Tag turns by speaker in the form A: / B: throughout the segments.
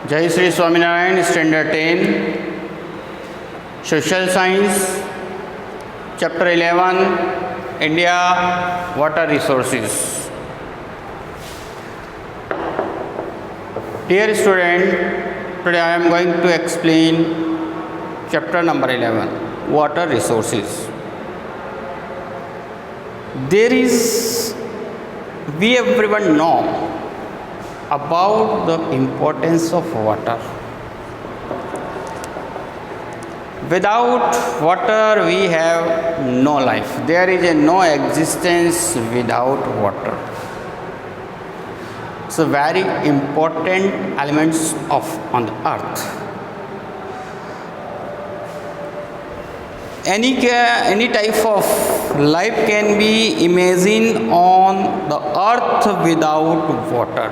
A: जय Shri Swaminarayan. Standard 10 social science chapter 11 India water resources. Dear student, today I am going to explain chapter number 11 water resources. We everyone know about the importance of water. Without water we have no life. There is no existence without water. It's a very important elements on the earth. Any type of life can be imagined on the earth without water.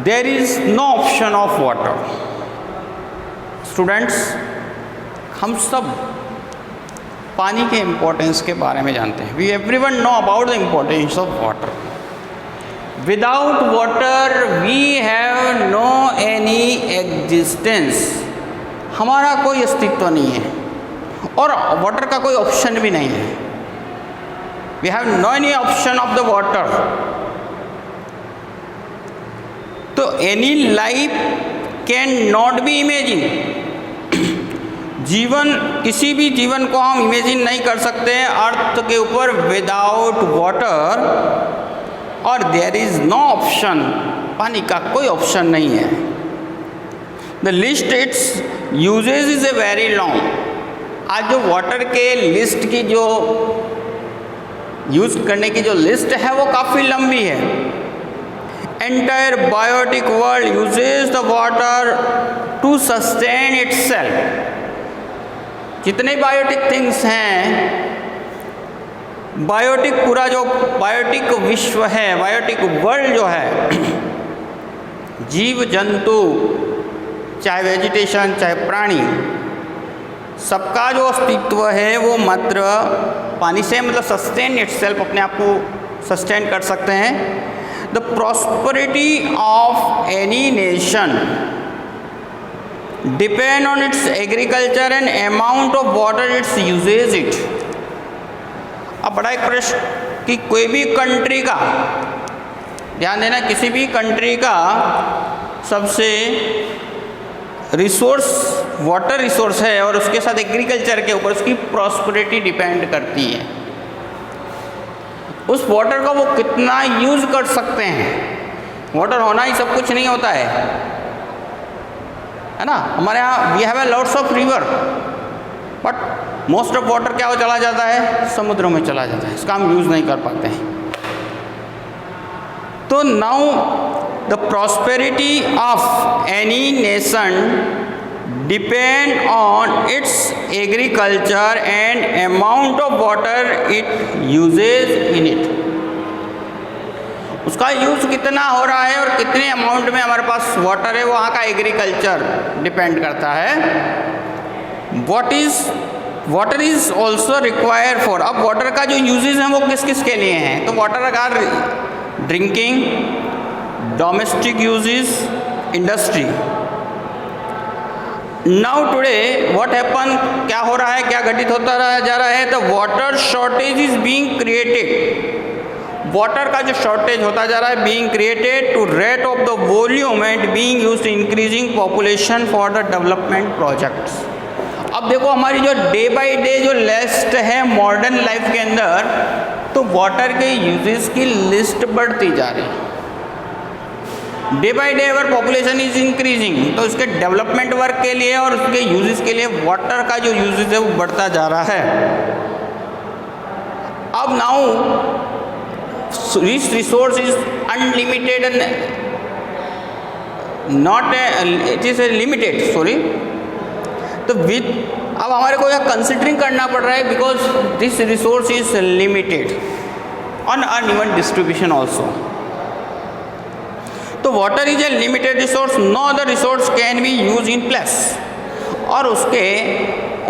A: There is no option of water. Students, हम सब पानी के importance के बारे में जानते हैं. We everyone know about the importance of water. Without water we have no any existence. हमारा कोई अस्तित्व नहीं है और वाटर का कोई ऑप्शन भी नहीं है. We have no any option of the water. तो any life can not be imagine. जीवन, किसी भी जीवन को हम इमेजिन नहीं कर सकते हैं अर्थ के ऊपर विदाउट वाटर. और देयर इज नो ऑप्शन, पानी का कोई ऑप्शन नहीं है. The list its usages is a very long. आज जो वाटर के लिस्ट की जो यूज करने की जो लिस्ट है वो काफ़ी लंबी है. Entire biotic world uses the water to sustain itself. जितने बायोटिक थिंग्स हैं, बायोटिक पूरा जो बायोटिक विश्व है, बायोटिक वर्ल्ड जो है, जीव जंतु चाहे वेजिटेशन चाहे प्राणी, सबका जो अस्तित्व है वो मात्र पानी से, मतलब सस्टेन इटसेल्फ, अपने आप को सस्टेन कर सकते हैं. The prosperity of any nation depend on its agriculture and amount of water it uses it. अब बड़ा एक प्रश्न कि कोई भी कंट्री का, ध्यान देना, किसी भी कंट्री का सबसे रिसोर्स वाटर रिसोर्स है और उसके साथ एग्रीकल्चर के ऊपर उसकी प्रॉस्पेरिटी डिपेंड करती है. उस वाटर का वो कितना यूज़ कर सकते हैं. वाटर होना ही सब कुछ नहीं होता है ना. हमारे यहाँ we have a lots of river, but most of water क्या हो चला जाता है, समुद्रों में चला जाता है. इसका हम यूज़ नहीं कर पाते हैं. तो now the prosperity of any nation depend on its agriculture and amount of water it uses in it. उसका यूज़ कितना हो रहा है और कितने अमाउंट में हमारे पास वाटर है, वहाँ का एग्रीकल्चर डिपेंड करता है. Water is also require for. अब वाटर का जो यूजेज हैं वो किस किस के लिए हैं. तो वाटर का drinking, domestic usages, industry. Now today what happen, क्या हो रहा है, क्या घटित होता जा रहा है. The water shortage is being created. Water का जो शॉर्टेज होता जा रहा है, being created to rate of the volume and being used increasing population for the development projects. अब देखो हमारी जो डे बाय डे जो लिस्ट है मॉडर्न लाइफ के अंदर, तो वाटर के यूजेस की लिस्ट बढ़ती जा रही है. Day by day our population is increasing, तो इसके डेवलपमेंट वर्क के लिए और उसके यूजेस के लिए वाटर का जो यूजेस है वो बढ़ता जा रहा है. अब now this resource is unlimited and not it is a limited, sorry. तो विथ अब हमारे को यह कंसिडरिंग करना पड़ रहा है because this resource is limited on uneven distribution also. तो water is a limited resource, no other resource can be use in place. और उसके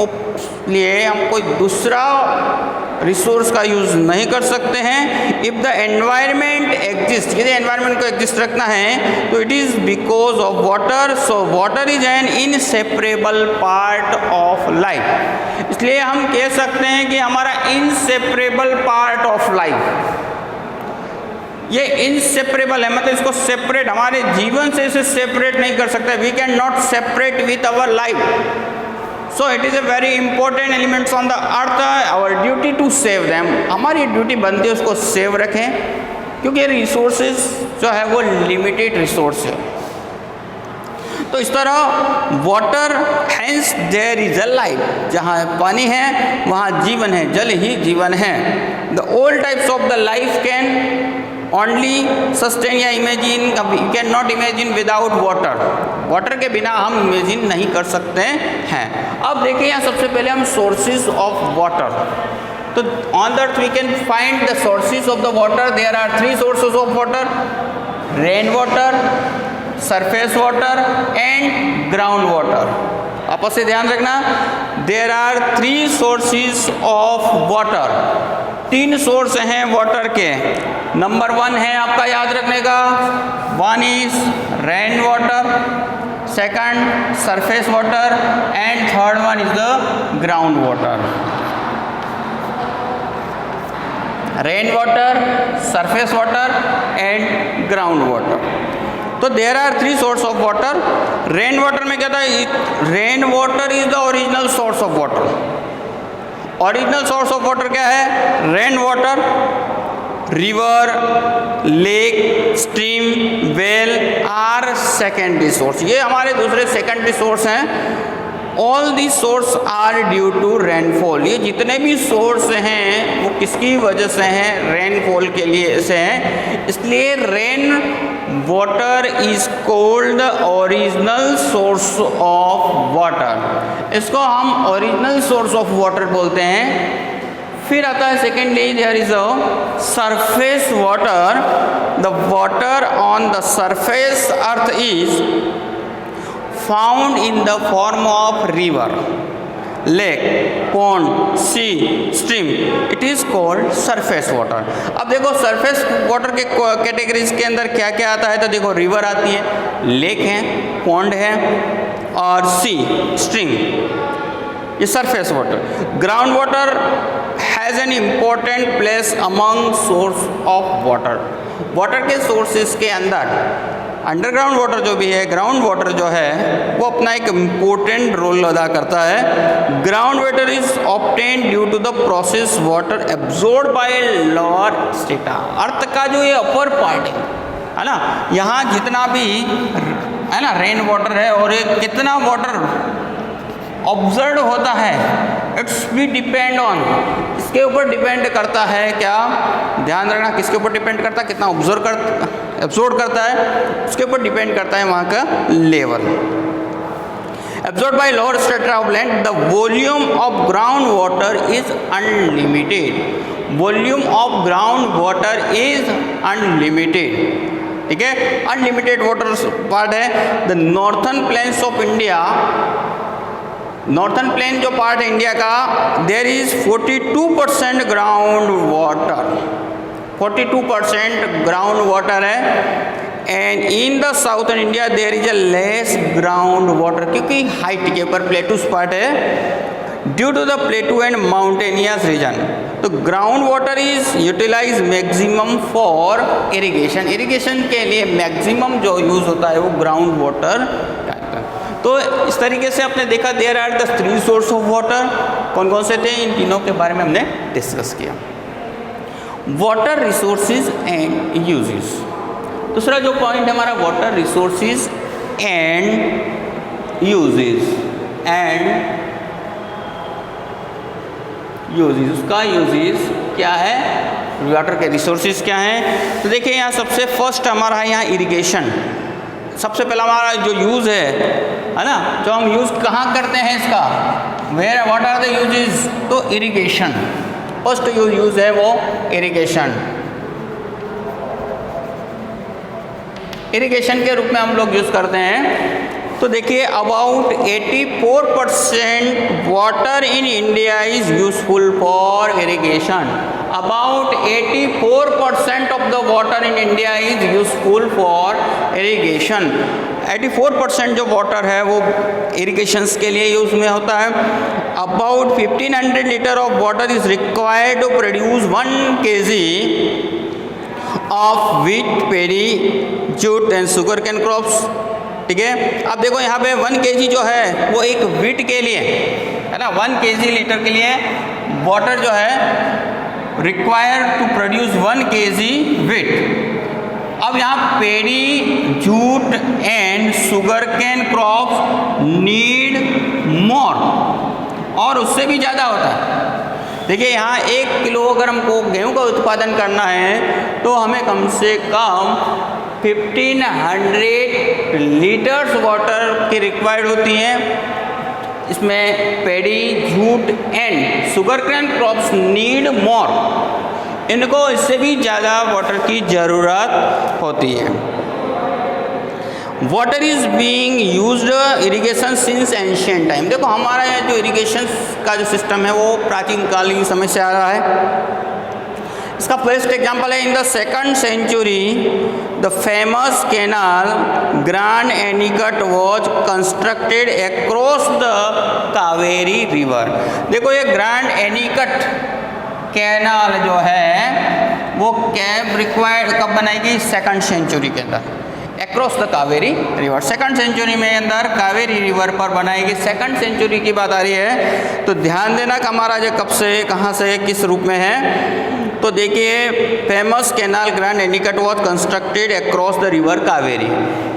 A: इसलिए हम कोई दूसरा रिसोर्स का यूज़ नहीं कर सकते हैं। इफ़ द एनवायरनमेंट एग्जिस्ट, यदि एनवायरनमेंट को एग्जिस्ट रखना है तो it is because of water, so water is an inseparable part of life. इसलिए हम कह सकते हैं कि हमारा इनसेपरेबल पार्ट ऑफ लाइफ, ये इनसेपरेबल है, मतलब इसको सेपरेट, हमारे जीवन से इसे सेपरेट नहीं कर सकते। We can not separate with our life. So it is a very important elements on the earth, our duty to save them. हमारी ड्यूटी बनती है उसको सेव रखें, क्योंकि रिसोर्सेज जो है वो लिमिटेड रिसोर्स है। तो इस तरह water, hence there is a life, जहाँ पानी है वहाँ जीवन है, जल ही जीवन है। The all types of the life can only sustain या imagine, you can not imagine without water. Water के बिना हम इमेजिन नहीं कर सकते हैं। अब देखिए यहाँ सबसे पहले हम सोर्सेज ऑफ वाटर, तो on the earth we can find the sources of the water. There are 3 sources of water, rain water, surface water and ground water. आपस से ध्यान रखना, there are 3 sources of water, 3 source हैं water के। Number 1 है आपका याद रखने का, 1 is rain water, second surface water and third one is the ground water. Rain water, surface water and ground water. तो there are 3 source of water. Rain water में क्या था, rain water is the original source of water. Original source of water क्या है, rain water. River, lake, stream, well are secondary source, ये हमारे दूसरे secondary source हैं। All the source are due to rainfall, ये जितने भी सोर्स हैं वो किसकी वजह से हैं, रेनफॉल के लिए से हैं। इसलिए rain water is called original source of water, इसको हम ओरिजिनल सोर्स ऑफ वाटर बोलते हैं। फिर आता है secondly, there is a surface water. The water on the surface earth is found in the form of river, lake, pond, sea, stream, it is called surface water. अब देखो surface water के categories के अंदर क्या क्या आता है, तो देखो रिवर आती है, लेक है, पॉन्ड है और सी, स्ट्रीम, ये surface water. Ground water has an important place among source of water. Water के सोर्सेज के अंदर अंडरग्राउंड वाटर जो भी है, ग्राउंड वाटर जो है वो अपना एक इम्पोर्टेंट रोल अदा करता है। Ground water is obtained due to the process water absorbed by lower strata. Earth का जो ये अपर पार्ट है ना, यहाँ जितना भी है ना रेन वाटर है और ये कितना वाटर ऑब्जर्व होता है, इट्स भी डिपेंड ऑन, इसके ऊपर डिपेंड करता है क्या, ध्यान रखना किसके ऊपर डिपेंड करता है, कितना एब्जॉर्ब करता है, उसके ऊपर डिपेंड करता है वहाँ का level. Absorb by lower strata of land, the volume of ground water is unlimited. Volume of ground water is unlimited, ठीक है, अनलिमिटेड वाटर पार्ट है। The northern plains of India, northern plain जो part है India का, there is 42% ground water, 42% ground water है। And in the southern India there is a less ground water, क्योंकि height के ऊपर प्लेटूस पार्ट है, due to the plateau and mountainous region. तो ground water is utilize maximum for irrigation, irrigation के लिए maximum जो use होता है वो ग्राउंड वाटर। तो इस तरीके से आपने देखा there are the 3 source of water, कौन कौन से थे, इन तीनों के बारे में हमने डिस्कस किया। वाटर रिसोर्सेज एंड यूजेस, दूसरा जो पॉइंट है हमारा वाटर रिसोर्सेज एंड यूजेस, उसका यूजेस क्या है, वाटर के रिसोर्सेज क्या हैं। तो देखिए यहाँ सबसे फर्स्ट हमारा है यहाँ इरिगेशन। सबसे पहला हमारा जो यूज़ है ना, जो हम यूज़ कहाँ करते हैं इसका, where what are the usages, तो इरिगेशन, फर्स्ट यूज़ है वो इरिगेशन। इरिगेशन के रूप में हम लोग यूज़ करते हैं तो देखिए about 84% water in India is useful for irrigation. About 84% of the water in India is useful for irrigation. 84% जो वाटर है वो इरिगेशंस के लिए यूज में होता है। About 1500 litre of water is required to produce 1 kg of wheat, paddy, jute and sugar cane crops. ठीक है, अब देखो यहाँ पे 1 kg जो है वो एक व्हीट के लिए है ना, 1 kg लीटर के लिए वाटर जो है required to produce 1 kg wheat. अब यहाँ paddy, jute and sugar cane crops need more, और उससे भी ज़्यादा होता है। देखिए यहाँ 1 किलो अगर हमको गेहूं का उत्पादन करना है तो हमें कम से कम 1500 लीटर्स वाटर की रिक्वायर्ड होती हैं। इसमें paddy, jute and sugar cane crops need more, इनको इससे भी ज़्यादा वाटर की ज़रूरत होती है। Water is being used irrigation since ancient time. देखो हमारा जो इरिगेशन का जो सिस्टम है वो प्राचीन कालीन समय से आ रहा है। इसका फर्स्ट एग्जांपल है in the 2nd century the famous canal grand anicut was constructed across the Kaveri river. देखो ये ग्रैंड एनीकट कैनाल जो है वो कैब रिक्वायर्ड कब बनाएगी? 2nd century के अंदर across the Kaveri river. 2nd century में अंदर कावेरी रिवर पर बनाएगी। 2nd century की बात आ रही है तो ध्यान देना कि हमारा जो कब से, कहाँ से, किस रूप में है। तो देखिए famous canal grand anicut was constructed across the river Kaveri.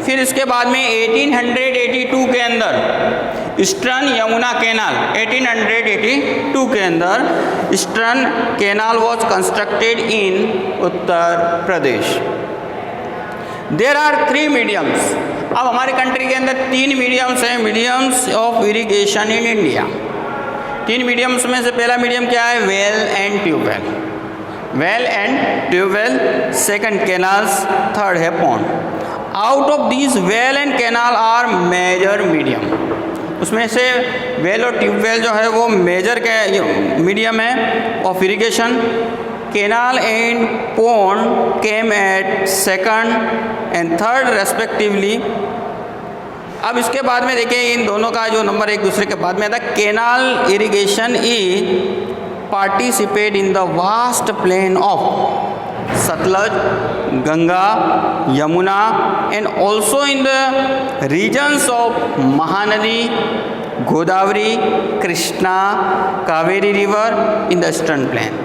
A: फिर इसके बाद में 1882 के अंदर ईस्टर्न यमुना कैनाल, 1882 के अंदर eastern canal was constructed in Uttar Pradesh. There are 3 mediums. अब हमारे कंट्री के अंदर 3 मीडियम्स हैं, mediums of irrigation in India. 3 mediums में से पहला मीडियम क्या है? Well and tubewell. Well and tubewell, second canals, third है pond. Out of these well and canal are major medium. उसमें से वेल और ट्यूबवेल जो है वो मेजर मीडियम है of irrigation. Canal and pond came at 2nd and 3rd respectively. अब इसके बाद में देखिए इन दोनों का जो नंबर एक दूसरे के बाद में आता है। Canal irrigation is participate in the vast plain of Sutlej, Ganga, Yamuna and also in the regions of Mahanadi, Godavari, Krishna, Kaveri river in the eastern plain.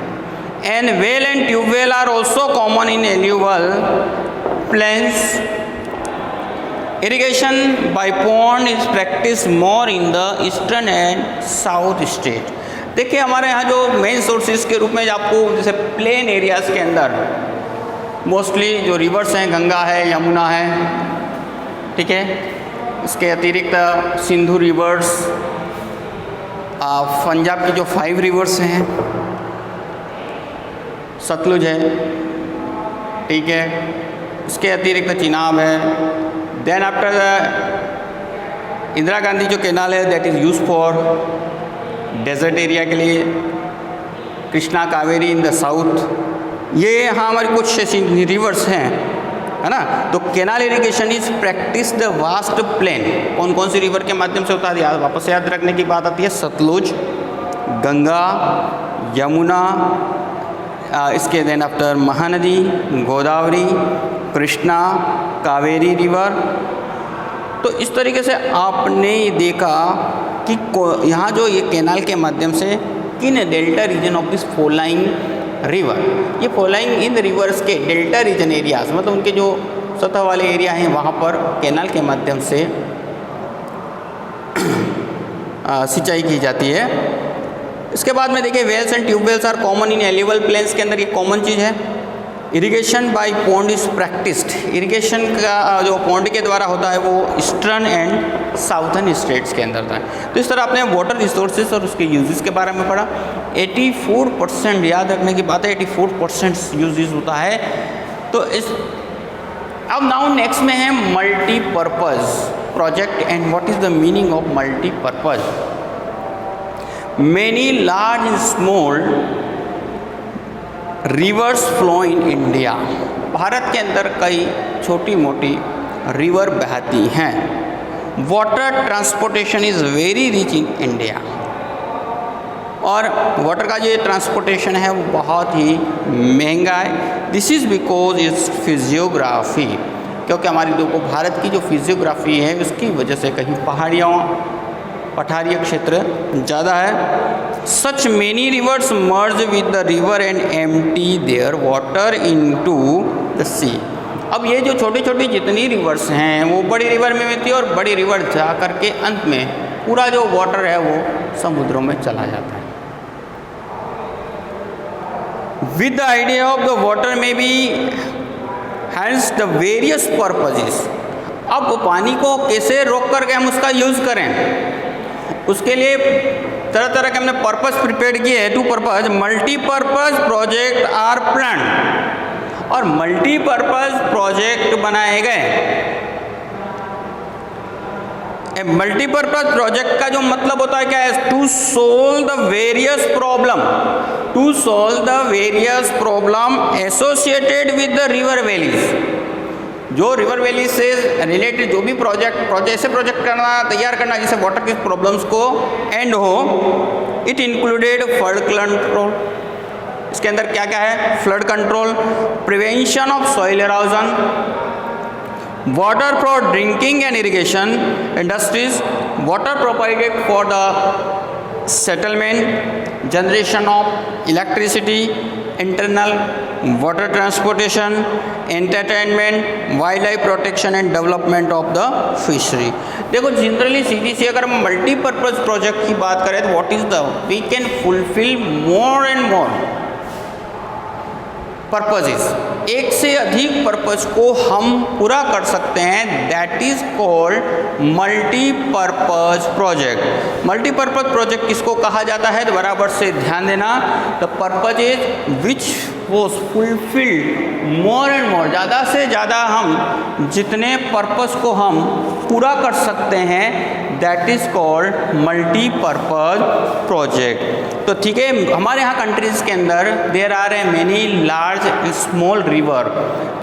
A: And well and tube well are also common in alluvial plains. Irrigation by pond is practiced more in the eastern and south state. देखिए हमारे यहाँ जो main sources के रूप में आपको जैसे plain areas के अंदर मोस्टली जो रिवर्स हैं, गंगा है, यमुना है, ठीक है। इसके अतिरिक्त सिंधु रिवर्स, पंजाब की जो 5 रिवर्स हैं, सतलुज है, ठीक है। इसके अतिरिक्त चिनाब है। देन आफ्टर इंदिरा गांधी जो कैनाल है that is use for desert area के लिए। Krishna, Kaveri in the south. ये यहाँ हमारी कुछ रिवर्स हैं, है ना। तो canal irrigation is practice the vast plain. कौन कौन सी रिवर के माध्यम से होता है? वापस याद रखने की बात आती है। सतलुज, गंगा, यमुना, इसके then after Mahanadi, Godavari, Krishna, Kaveri river. तो इस तरीके से आपने देखा कि यहाँ जो ये कैनाल के माध्यम से किन delta region of this following river, ये फोलाइंग इन रिवर्स के डेल्टा रीजन एरियाज, मतलब उनके जो सतह वाले एरिया हैं वहाँ पर कैनाल के माध्यम से सिंचाई की जाती है। इसके बाद में देखिए wells and tubewells are common in alluvial plains के अंदर ये कॉमन चीज़ है। Irrigation by pond is practised. Irrigation का जो पॉन्ड के द्वारा होता है वो ईस्टर्न एंड साउथर्न स्टेट्स के अंदर होता है। तो इस तरह आपने वाटर रिसोर्सेज और उसके यूजेस के बारे में पढ़ा। 84% याद रखने की बात है, 84% यूजेस होता है। तो इस अब नाउ नेक्स्ट में है multipurpose. project and what is the meaning of multi-purpose? Many large and small rivers flow in India. Bharat के अंदर कई छोटी मोटी रिवर बहती हैं. Water transportation is very rich in India. और वाटर का जो ट्रांसपोर्टेशन है वो बहुत ही महंगा है. This is because it's physiography, क्योंकि हमारी देखो भारत की जो फिजियोग्राफी है उसकी वजह से कहीं पहाड़ियों पठारीय क्षेत्र ज़्यादा है. Such many rivers merge with the river and empty their water into the sea. अब ये जो छोटी छोटी जितनी रिवर्स हैं वो बड़ी रिवर में मिलती है और बड़ी रिवर जा कर के अंत में पूरा जो वाटर है वो समुद्रों में चला जाता है. With the idea of the water में be hence the various purposes. अब पानी को कैसे रोक करके हम उसका यूज़ करें, उसके लिए तरह तरह के हमने पर्पस प्रिपेयर किए हैं. Two purpose multipurpose project are plan, और मल्टीपर्पज प्रोजेक्ट बनाए गए. मल्टीपर्पज प्रोजेक्ट का जो मतलब होता है क्या है, to solve the various problem, to solve the various problem associated with the river valleys. जो रिवर वैली से रिलेटेड जो भी प्रोजेक्ट ऐसे प्रोजेक्ट करना तैयार करना जिससे वाटर की प्रॉब्लम्स को एंड हो. It included flood control. इसके अंदर क्या क्या है, flood control, prevention of soil erosion, water for drinking and irrigation industries, water provided for the settlement, generation of electricity, internal water transportation, entertainment, wild life protection and development of the fishery. देखो generally सीधी सी अगर हम multipurpose project की बात करें तो what is the we can fulfil more and more purposes. एक से अधिक पर्पज को हम पूरा कर सकते हैं. That is called multipurpose project. Multipurpose project किसको कहा जाता है तो बराबर से ध्यान देना. The purposes which was fulfilled more and मोर, ज़्यादा से ज़्यादा हम जितने पर्पस को हम पूरा कर सकते हैं that is called multipurpose project. तो ठीक है, हमारे यहाँ कंट्रीज़ के अंदर there are a many large and small river.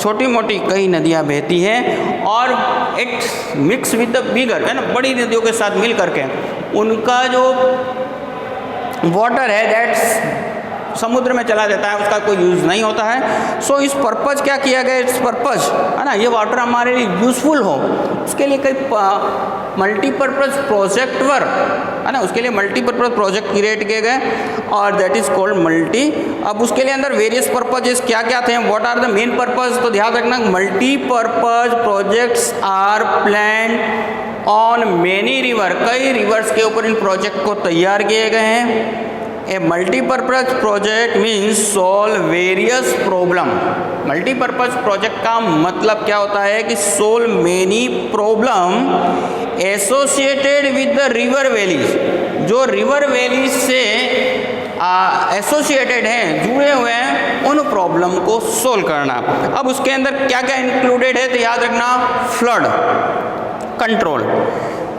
A: छोटी मोटी कई नदियाँ बहती हैं और it mix with the bigger है ना, बड़ी नदियों के साथ मिल करके उनका जो वाटर है दैट्स समुद्र में चला जाता है, उसका कोई यूज़ नहीं होता है. सो इस पर्पज़ क्या किया गया, इस पर्पज़ है ना, ये वाटर हमारे लिए यूज़फुल हो उसके लिए कई मल्टीपर्पज़ प्रोजेक्ट वर है ना, उसके लिए मल्टीपर्पज़ प्रोजेक्ट क्रिएट किए गए और दैट इज़ कॉल्ड मल्टी. अब उसके लिए अंदर वेरियस पर्पजेस क्या क्या थे, what are the main purpose, तो ध्यान रखना multipurpose projects are plan on many river. कई रिवर्स के ऊपर इन प्रोजेक्ट को तैयार किए गए हैं. A multipurpose project means solve various problem. Multipurpose project का मतलब क्या होता है कि solve many problem associated with the river valleys. जो रिवर वैलीज से एसोसिएटेड हैं, जुड़े हुए हैं, उन प्रॉब्लम को सोल्व करना. अब उसके अंदर क्या क्या इंक्लूडेड है तो याद रखना, flood control,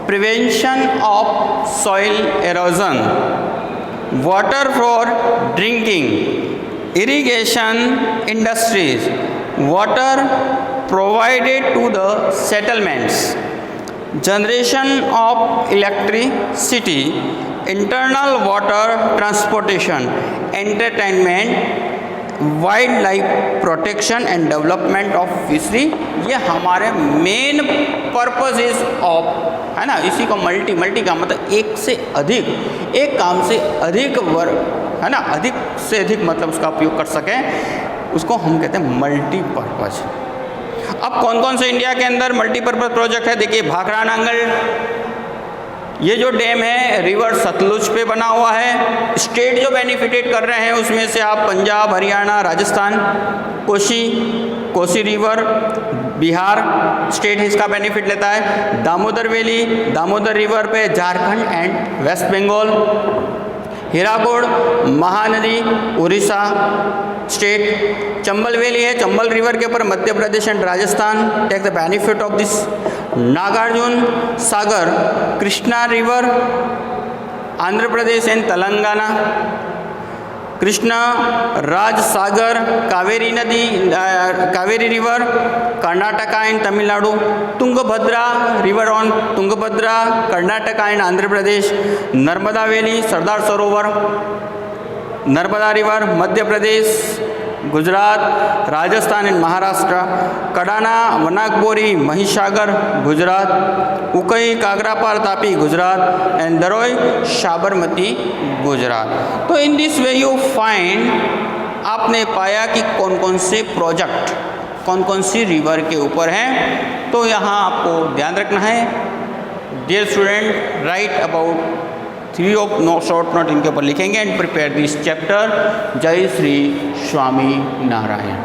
A: prevention of soil erosion, water for drinking, irrigation industries, water provided to the settlements, generation of electricity, internal water transportation, entertainment, wild life protection and development of fishery. ये हमारे main purposes of है ना. इसी को multi का मतलब एक से अधिक, एक काम से अधिक वर्क है ना, अधिक से अधिक मतलब उसका उपयोग कर सकें, उसको हम कहते हैं मल्टीपर्पज. अब कौन कौन से इंडिया के अंदर मल्टीपर्पज प्रोजेक्ट है, देखिए भाखड़ा नांगल, ये जो डैम है रिवर सतलुज पे बना हुआ है. स्टेट जो बेनिफिटेड कर रहे हैं उसमें से आप पंजाब, हरियाणा, राजस्थान, कोसी रिवर, बिहार स्टेट इसका बेनिफिट लेता है. दामोदर वैली, दामोदर रिवर पे Jharkhand and West Bengal. Hirakud Mahanadi Odisha state. Chambal valley है, चंबल रिवर के ऊपर Madhya Pradesh and Rajasthan take the benefit of this. Nagarjuna Sagar Krishna river Andhra Pradesh and Telangana. Krishna Raja Sagar Kaveri नदी Kaveri river Karnataka and Tamil Nadu. Tungabhadra river on Tungabhadra Karnataka and Andhra Pradesh. Narmada valley Sardar Sarovar Narmada river Madhya Pradesh Gujarat Rajasthan and Maharashtra. Kadana Wanakbori Mahisagar Gujarat. Ukai Kakrapar Tapi Gujarat and Dharoi Sabarmati Gujarat. तो in this way you find, आपने पाया कि कौन कौन से प्रोजेक्ट कौन कौन सी रिवर के ऊपर हैं। तो यहाँ आपको ध्यान रखना है, dear student, write about 3 of no short note इनके ऊपर लिखेंगे एंड प्रिपेयर दिस चैप्टर। जय श्री स्वामी नारायण।